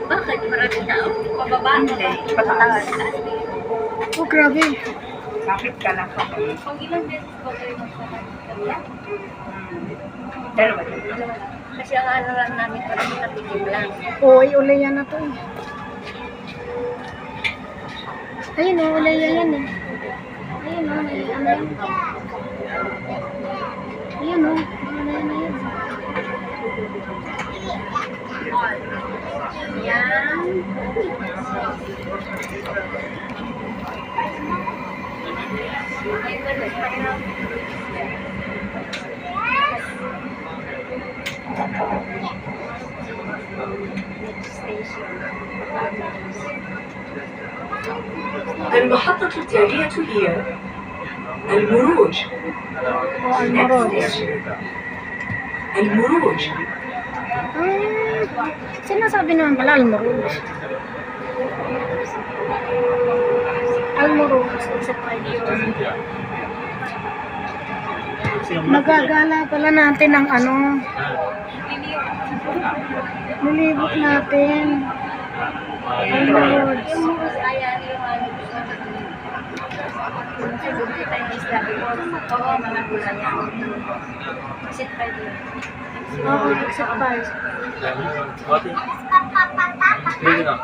Bakit? Maraming tao. Pababa. Hindi, pataas. Oh, grabe. Bakit ka lang pa? Pag ilang beses ba kayo magpapagod? Dalawa. Kasi ang ano lang namin parang natikim lang. Uy, ulaya na to eh. Ayun o, ulaya yan eh. Ayun o, may ano yan. Ayun o, ulaya na yan. Yan. المحطة التالية هي المروج. O, Almoroz. المروج. Sinasabi naman pala Almoroz. Almoroz. Nagagala pala natin ang ano. Nilibot natin. Almoroz. Yung murus ayan yung ano. Subukin tayo ng isla. Oo, mga gula niya. Sit pa din. Oo, except price. What? Bring it up.